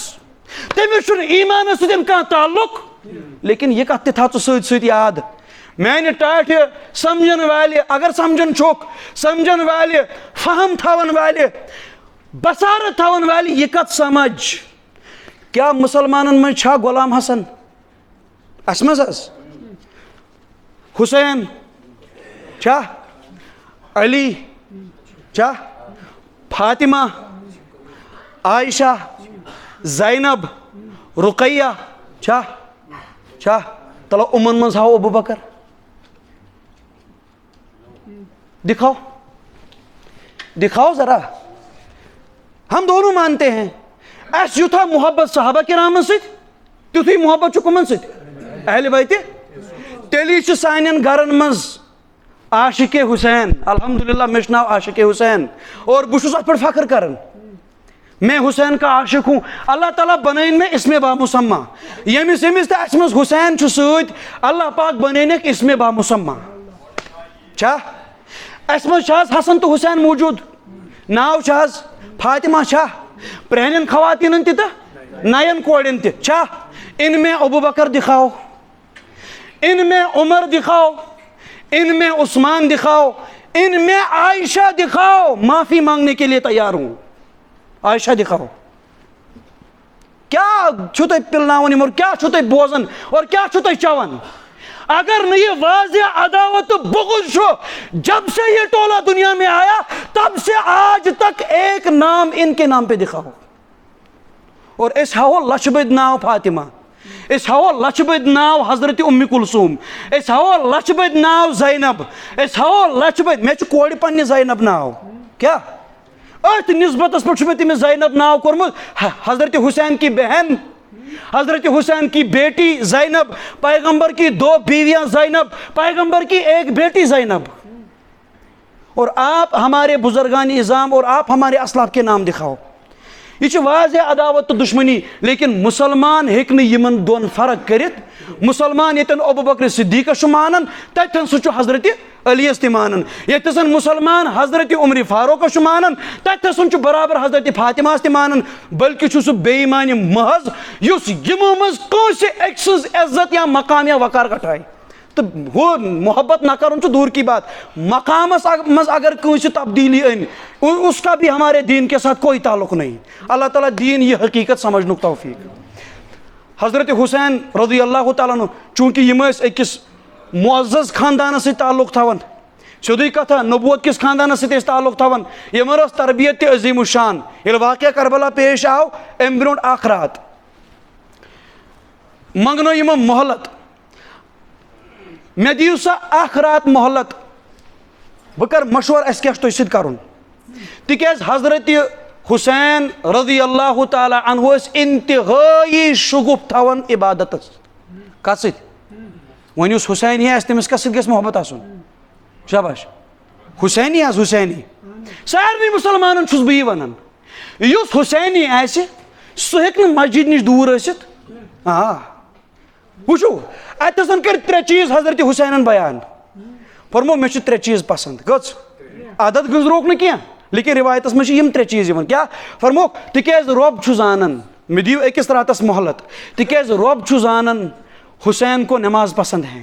تٔمِس چھُنہٕ ایمانس سۭتۍ کانٛہہ تعلق. لیکن یہِ کتھ تہِ تھاو ژٕ سۭتۍ سۭتۍ یاد میانہِ ٹاٹھہِ سمجھن والہِ اگر سمجھن چھُکھ سمجھن والہِ فہم تھاون والہِ بصارت تھاون والہِ یہِ کتھ سمجھ کیٛاہ مُسلمانن منٛز چھا غلام حسن اسہِ منٛز حظ حسین چھا علی چھا فاطمہ عائشہ زینب رقیہ چھا تلو یِمن منٛز ہاو ابو بکر دکھاؤ ذرا ہم دونوں مانتے ہیں اس یوتھا محبت صحابہ کرامن سۭتۍ تیُتھُے محبت چھُ کٕمن سۭتۍ اہلِ بیتہِ تیٚلی چھُ سانٮ۪ن گرن منٛز عاشقِ حسین الحمدللہ مےٚ چھُ ناو عاشقِ حسین اور بہٕ چھُس اتھ پٮ۪ٹھ فخر کران میں حسین کا عاشق ہوں. اللہ تعالیٰ بنائن میں اسم بامسمہ. یمس یمس تہ اس مز حسین چھ سۭتۍ اللہ پاک بنائنک اسم بامسمہ. چھا اس مز چھا حسن تو حسین موجود؟ ناو چھا فاطمہ چھا؟ پرہنن خواتین تہ تہ نین کوڑن تہ چھا؟ ان میں ابو بکر دکھاؤ, ان میں عمر دکھاؤ, ان میں عثمان دکھاؤ, ان میں عائشہ دکھاؤ. معافی مانگنے کے لیے تیار ہوں. عائشہ دکھاؤ. کیا چھو تُہۍ پلناون اور کیا چھو تُہۍ بوزن اور کیا چھو تُہۍ چون؟ اگر نہیں یہ واضح عداوت و بغض چھو, جب سے یہ ٹولہ دنیا میں آیا تب سے آج تک ایک نام ان کے نام پہ دکھاؤ. اور اس ہاو لچھ بد ناو فاطمہ, اس ہاو لچھ بد ناو حضرت ام کلثوم, اس ہاو لچھ بد ناو زینب, اس ہاو لچھ بد میں چھ کوڑ پنہ زینب ناو. کیا ات نسبت پہ تمس زینب ناو کورمت؟ حضرت حسین کی بہن, حضرت حسین کی بیٹی زینب, پیغمبر کی 2 بیویاں زینب, پیغمبر کی 1 بیٹی زینب. اور آپ ہمارے بزرگان اعظام اور آپ ہمارے اسلاف کے نام دکھاؤ. یہ واضح عداوت تو دشمنی. لیکن مسلمان ہیکن یمن دون فرق کرت. مسلمان یتن ابو بکر صدیقہ مانن تتن سہ حضرت علی تہ مانن, یتن مسلمان حضرت عمر فاروق مانن تتن سہ برابر حضرت فاطمہ تہ مانن. بلکہ سہ بے ایمان محض یس یمو مز کانسہ اک سٕنٛز عزت یا مقام یا وقار گٹھائے. تو وہ محبت نہ کرن چھ دور کی بات, مقامس مز اگر کانسہ تبدیلی ان اس کا بھی ہمارے دین کے ساتھ کوئی تعلق نہیں. اللہ تعالیٰ دین یہ حقیقت سمجھنک توفیق. حضرت حسین رضی اللہ تعالیٰ عنہ چونکہ یم اکس معزز خاندانس ست تعلق تھاون, سیودی کتھا نبوت کس خاندانس ست تعلق تھاون, یمن ٲس تربیت تہ عظیم الشان. ییٚلہِ واقعہ کربلا پیش آو امہ برونٛٹھ اکھ رات منگنو یمو مہلت, مے دیو سا اکھ رات مہلت, بہ کر مشور اس کیا تہ سۭتۍ کرُن. تکیاز حضرت حسین رضی اللہ تعالیٰ عنہ انتہائی شگف تھاون عبادتس. کت ست ون اس حسینی آس تمس کس ست گژھِ محبت آسن؟ شاباش, حسینی آس حسینی. سارنٕے مسلمانن چھُس بہٕ یی ونان, یُس حسینی آسہِ سُہ ہیٚکہِ نہٕ مسجد نِش دوٗر ٲسِتھ. وٕچھو اتھن کر 3 چیز حضرت حسینن بیان. فرمو مے چھِ 3 چیز پسند. کٔژ؟ عدد گنزروک نہٕ کینٛہہ, لیکن روایتس منٛز چھِ یِم 3 چیز یِوان. کیا فرموک؟ تِکیازِ رۄب چھُ زانان, مےٚ دِیِو أکِس راتس مہلت, تِکیازِ رۄب چھُ زانان حسین کو نماز پسند ہے.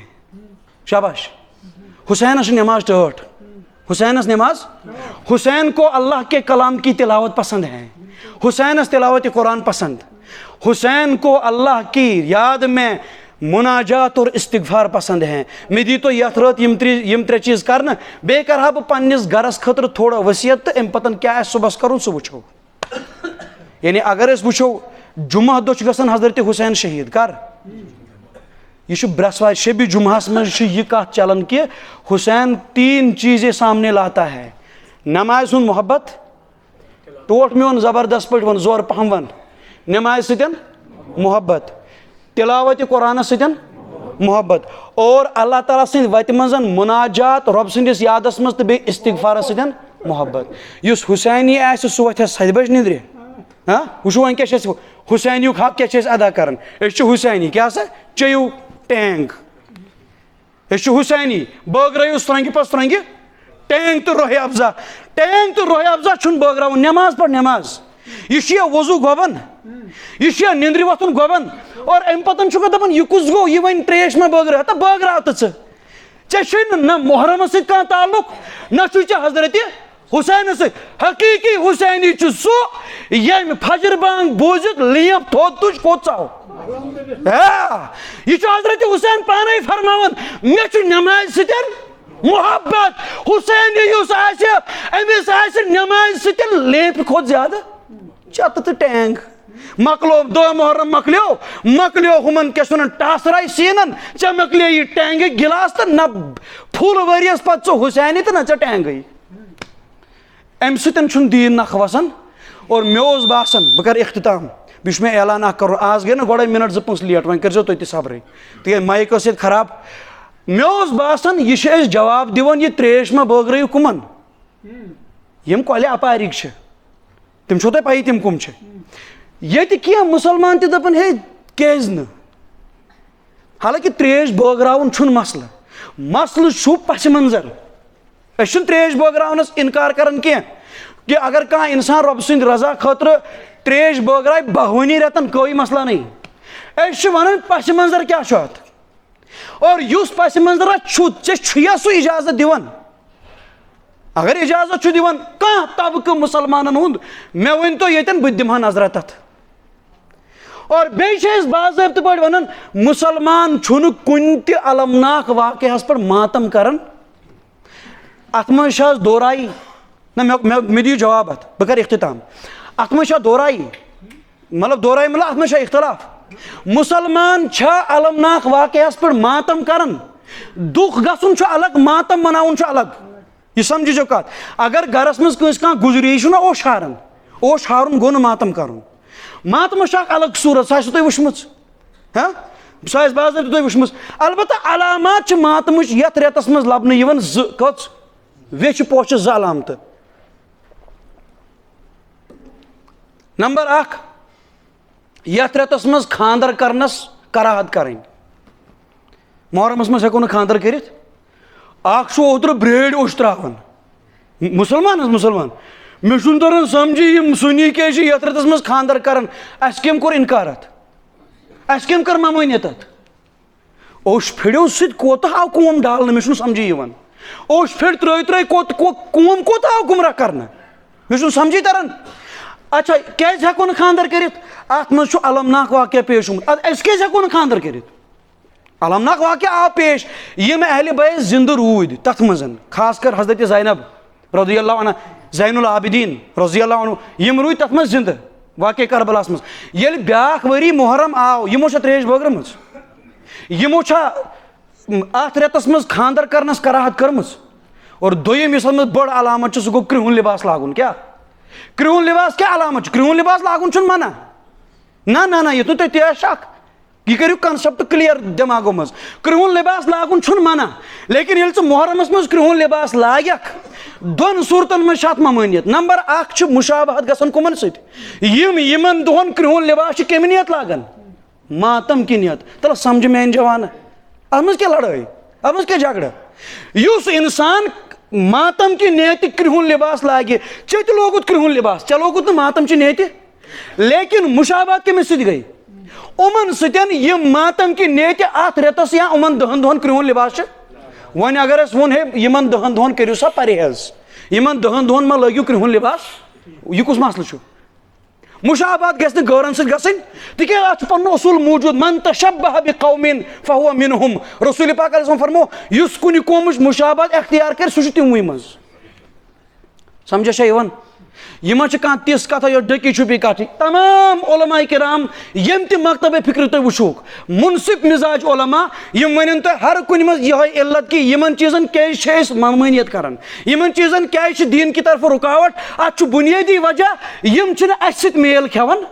شاباش. حسینس نماز ٹٲٹھ, حسینس نماز, حسین کو اللہ کے کلام کی تلاوت پسند ہے, حسینس تلاوت قرآن پسند, حسین کو اللہ کی یاد میں مناجات اور استغفار پسند ہیں. مے دی تو یتھ رات یم 3 چیز کرنا, بیٚیہِ کرہا بہٕ پننس گرس خٲطرٕ تھوڑا وصیت تہٕ امہِ پتن کیاہ آسہِ صبحس کرُن سُہ وٕچھو. یعنی اگر أسۍ وٕچھو جمعہ دۄہ چھُ گژھان حضرت حسین شہید. کر؟ یہ چھُ برٛٮ۪سوارِ شبِ جمعہس منٛز چھِ یہِ کتھ چلان کہ حسین 3 چیزیں سامنے لاتا ہے. نماز ہُنٛد محبت, ٹوٹھ میون زبردست پٲٹھۍ ون, زور پہم ون. نماز سۭتۍ محبت, تلاوت قرآن سۭتۍ محبت, اور اللہ تعالیٰ سٕنٛدِ وتہِ منٛز مناجات رۄب سٕنٛدِس یادس منٛز تہٕ بیٚیہِ استغفارس سۭتۍ محبت. یُس حسینی آسہِ سُہ وۄتھِ 7 بجہِ نِندرِ. وٕچھو وۄنۍ کیاہ چھِ أسۍ حسینیُک حق کیاہ چھِ أسۍ ادا کران. أسۍ چھِ حسینی, کیاہ سا چیٚیِو ٹینٛگ. أسۍ چھِ حسینی, بٲگرٲیِو سرٛنٛگہِ پتہٕ سرٛنٛگہِ ٹینٛگ تہٕ روح افزا. ٹینٛگ تہٕ روح افزا چھُنہٕ بٲگراوُن, نٮ۪ماز پڑھ نٮ۪ماز. یہ چھُ وضوٗ گۄبن, یہ چھُ نِندرِ وۄتھُن گۄبن, اور امہِ پتن چھُکھ دپان یہِ کُس گوٚو, یہِ وۄنۍ تریش ما بٲگرٲو. ہتا بٲگراو تہٕ ژٕ. ژےٚ چھُے نہٕ نہ محرمس سۭتۍ کانٛہہ تعلق, نہ چھُے ژےٚ حضرت حسینس سۭتۍ. حقیٖقی حسینی چھُ سُہ ییٚمہِ فجر بانگ بوٗزِتھ لیپ تھوٚد تُج کوٚت ژاو. یہ چھُ حضرت حسین پانے فرماوان مےٚ چھُ نمازِ سۭتۍ محبت. حسینی یُس آسہِ أمِس آسہِ نمازِ سۭتۍ لیپہِ کھۄتہٕ زیادٕ چتہٕ تہٕ ٹینٛگ. مکلو 2 محرم مکلیو ہُمن کیاہ چھِ ونان ٹاسراے سیٖنن, ژےٚ مکلے یہِ ٹینٛگٕکۍ گِلاس تہٕ نہ فُل ؤریس پتہٕ ژٕ حسینی تہٕ نہ ژےٚ ٹینٛگٕے. امہِ سۭتۍ چھُنہٕ دیٖن نکھٕ وسان. اور مےٚ اوس باسان بہٕ کرٕ اختتام, بیٚیہِ چھُ مےٚ اعلان اکھ کرُن. آز گٔے نہ گۄڈے مِنٹ 2-5 لیٹ, وۄنۍ کٔرزیٚو تُہۍ تہِ صبرٕے تِکیازِ مایِک ٲس ییٚتہِ خراب. مےٚ اوس باسان یہِ چھِ أسۍ جواب دِوان یہِ تریش ما بٲگرٲیِو کٕمن, یِم کۄلہِ اپارٕکۍ چھِ. تم چھو تۄہہِ پَیی تِم کٕم چھِ ییٚتہِ کینٛہہ مُسلمان تہِ دَپان ہے کیازِ نہٕ حالانکہِ ترٛیش بٲگراوُن چھُنہٕ مسلہٕ مسلہٕ چھُ پسہِ منظر أسۍ چھِنہٕ ترٛیش بٲگراونَس اِنکار کران کینٛہہ کہ اگر کانٛہہ اِنسان رۄبہٕ سٕنٛدِ رضا خٲطرٕ ترٛیش بٲگراوِ بہوٲنی رٮ۪تن کوئی مسلہٕ نہیں أسۍ چھِ وَنان پسہِ منظر کیٛاہ چھُ اَتھ اور یُس پسہِ منظرا چھُ ژےٚ چھُیا سُہ اِجازت دِوان اگر اِجازت چھُ دِوان کانٛہہ طبقہٕ مُسلمانن ہُنٛد مےٚ ؤنۍتو ییٚتٮ۪ن بہٕ تہِ دِمہٕ ہا نظرا تتھ اور بیٚیہِ چھِ أسۍ باضٲبطہٕ پٲٹھۍ وَنان مُسلمان چھُنہٕ کُنہِ تہِ المناک واقعہس پٮ۪ٹھ ماتم کران اتھ منٛز چھِ حظ دورایی نہ مےٚ دِیِو جواب اتھ بہٕ کرٕ اختتام اتھ منٛز چھا دورایی مطلب دورایی مطلب اتھ منٛز چھا اختلاف مُسلمان چھا المناک واقعہس پٮ۪ٹھ ماتم کران دُکھ گژھُن چھُ الگ ماتم مناوُن چھُ الگ یہ سمجھِو کتھ اگر گرس منٛز کٲنٛسہِ کانٛہہ گُزری یہِ چھُ نا اوشارن اوشارُن گوٚو نہٕ ماتم کرُن ماتمس چھِ اکھ الگ صوٗرت سۄ آسوٕ تۄہہِ وٕچھمٕژ سۄ آسہِ باضٲبطہٕ تۄہہِ وٕچھمٕژ البتہ علامات چھِ ماتمٕچ یتھ رٮ۪تس منٛز لبنہٕ یِوان زٕ کٔژ ویچھِ پوشہِ زٕ علامتہٕ نمبر اکھ یتھ رٮ۪تس منٛز خانٛدر کرنس کراہت کرٕنۍ محرمس منٛز ہٮ۪کو نہٕ خانٛدر کٔرِتھ اکھ چھُ اوترٕ برٛٲرۍ اوٚش تراوان مُسلمان حظ مُسلمان مےٚ چھُنہٕ تران سمجھی یِم سُنی کیازِ چھِ یتھ رٮ۪تس منٛز خانٛدر کران اسہِ کٔمۍ کوٚر اِنکار اتھ اسہِ کٔمۍ کٔر ممٲنیت اتھ اوٚش پھِرِو سۭتۍ کوتاہ آو قوم ڈالنہٕ مےٚ چھُنہٕ سمجھی یِوان اوٚش پھِر ترٛٲے قوم کوتاہ آو گُمراہ کرنہٕ مےٚ چھُنہٕ سمجھی تران اچھا کیازِ ہٮ۪کو نہٕ خانٛدر کٔرِتھ اتھ منٛز چھُ المناک واقعہ پیش گوٚمُت ادٕ أسۍ کیازِ ہٮ۪کو نہٕ خانٛدر کٔرِتھ المناک واقعہ آو پیش یِم اہلِ بیت زِندٕ روٗدۍ تتھ منٛز خاص کر حضرت زینب رضی اللہ عنہ زین العابدیٖن رضی اللہ عنہ یِم روٗدۍ تتھ منٛز زِندٕ واقعہ کربلاہس منٛز ییٚلہِ بیٛاکھ ؤری محرم آو یِمو چھا ترٛیش بٲگرٲمٕژ یِمو چھا اتھ رٮ۪تس منٛز خانٛدر کرنس کراہت کٔرمٕژ اور دوٚیِم یُس اتھ منٛز بٔڑ علامت چھِ سُہ گوٚو کرٛہُن لباس لاگُن کیٛاہ کرٛہُن لباس کیٛاہ علامت چھُ کرٛہُن لباس لاگُن چھُنہٕ منع نہ یوٚتن تۄہہِ تہِ آسہِ شک یہ کٔرِو کنسپٹ کلیر دٮ۪ماغو منٛز کرٛہُن لباس لاگُن چھُنہٕ منع لیکن ییٚلہِ ژٕ محرمس منٛز کرٛہُن لباس لاگکھ دۄن صوٗرتن منٛز چھِ اتھ ممٲنیت نمبر اکھ چھِ مُشابہت گژھان کٕمن سۭتۍ یِمن دۄہن کرٛہُن لباس چھِ کمہِ نیت لاگان ماتم کی نیت تلہٕ سمجھ میانہِ جوانہٕ اتھ منٛز کیٛاہ لڑٲے اتھ منٛز کیٛاہ جگڑٕ یُس انسان ماتم کی نیتہِ کرٛہُن لباس لاگہِ ژےٚ تہِ لوگُت کرٛہُن لباس ژےٚ لوگُت نہٕ ماتم چہِ نیتہِ لیکن مُشابہت کٔمِس سۭتۍ گٔے یِمن سۭتۍ یِم ماتم کی نیتہِ اتھ رٮ۪تس یا یِمن 10 دۄہن کرٛہُن لباس چھِ وۄنۍ اگر أسۍ ووٚن ہے یِمن 10 دۄہن کٔرِو سا پرہیز یِمن 10 دۄہن ما لٲگِو کرٛہُن لباس یہِ کُس مسلہٕ چھُ مُشابہت گژھِ نہٕ غٲرن سۭتۍ گژھٕنۍ تِکیازِ اتھ چھُ پنُن اصوٗل موٗجوٗد من تشبہ بقوم فہو منہم رسول پاک علیہ السلام فرمو یُس کُنہِ قومٕچ مُشابہت اختیار کرِ سُہ چھُ تِموٕے منٛز سمجھا چھا یِوان یِمن چھِ کانٛہہ تِژھ کتھا یۄس ڈٔکی چھُپی کتھ تمام علماء کرام یِم تہِ مکتبِ فکرِ تُہۍ وٕچھوکھ مُنصف مزاج علما یِم ونن تۄہہِ ہر کُنہِ منٛز یِہوے علت کہِ یِمن چیٖزن کیازِ چھِ أسۍ ممٲنیت کران یِمن چیٖزن کیازِ چھِ دیٖن کہِ طرفہٕ رُکاوٹ اتھ چھُ بُنیٲدی وجہ یِم چھِنہٕ اسہِ سۭتۍ میل کھٮ۪وان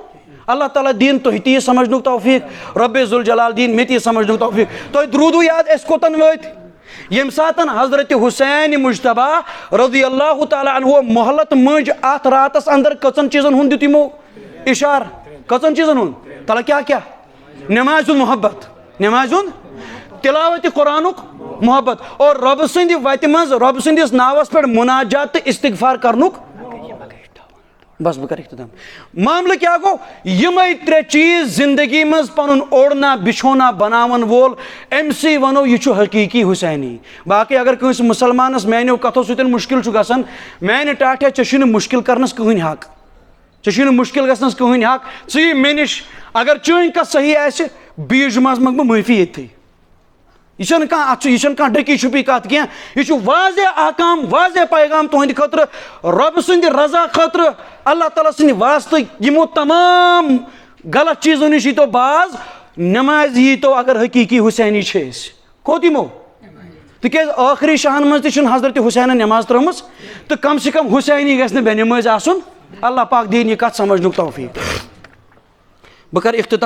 اللہ تعالیٰ دِیِن تُہۍ تہِ یہِ سمجھنُک توفیٖق رۄبِ ذوالجلال دِیِن مےٚ تہِ یہِ سمجھنُک توفیٖق تۄہہِ روٗدوٕ یاد أسۍ کوٚتن وٲتۍ ییٚمہِ ساتہٕ حضرت حُسین مُجتبیٰ رضی اللہ تعالیٰ عنہ محلت مٔنٛجۍ اتھ راتس اندر کٔژن چیٖزن ہُنٛد دیُت یِمو اِشارٕ کٔژن چیٖزن ہُنٛد تلہٕ کیٛاہ نٮ۪مازِ ہُنٛد محبت نٮ۪مازِ ہُنٛد تِلاوتِ قرآنُک محبت اور رۄبہٕ سٕنٛدِ وتہِ منٛز رۄبہٕ سٕنٛدِس ناوس پٮ۪ٹھ مُناجات تہٕ استغفار کرنُک بس بہٕ کرٕ اختتام معاملہٕ کیٛاہ گوٚو یِمے 3 چیٖز زندگی منٛز پنُن اوڑنا بِچھونا بناون وول أمۍ سٕے ونو یہِ چھُ حقیٖقی حُسینی باقٕے اگر کٲنٛسہِ مُسلمانس میانیو کتھو سۭتۍ مُشکل چھُ گژھان میانہِ ٹاٹھیا ژےٚ چھُے نہٕ مُشکل کرنس کٕہٕنۍ حق ژےٚ چھُے نہٕ مُشکل گژھنس کٕہٕنۍ حق ژٕ یہِ مےٚ نِش اگر چٲنۍ کتھ صحیح آسہِ بیٚیِس جُمعس منٛگہٕ بہٕ معٲفی ییٚتھٕے یہ چھنہٕ کانٛہہ اتھ چھُ یہِ چھنہٕ کانٛہہ ڈٔکی چھُپی کتھ کینٛہہ یہِ چھُ واضح احکام واضح پیغام تُہنٛدِ خٲطرٕ رۄبہٕ سٕنٛدِ رضا خٲطرٕ اللہ تعالیٰ سٕنٛدِ واسطہٕ یِمو تمام غلط چیٖزو نِش ییٖتو باز نٮ۪مازِ ییٖتو اگر حقیٖقی حُسینی چھِ أسۍ کوٚت یِمو تِکیازِ ٲخری شاہن منٛز تہِ چھُنہٕ حضرت حُسینن نٮ۪ماز ترٲمٕژ تہٕ کم سے کم حُسینی گژھِ نہٕ بے نٮ۪مٲزۍ آسُن اللہ پاک دِیِن یہِ کتھ سمجھنُک توفیٖق بہٕ کرٕ اختتام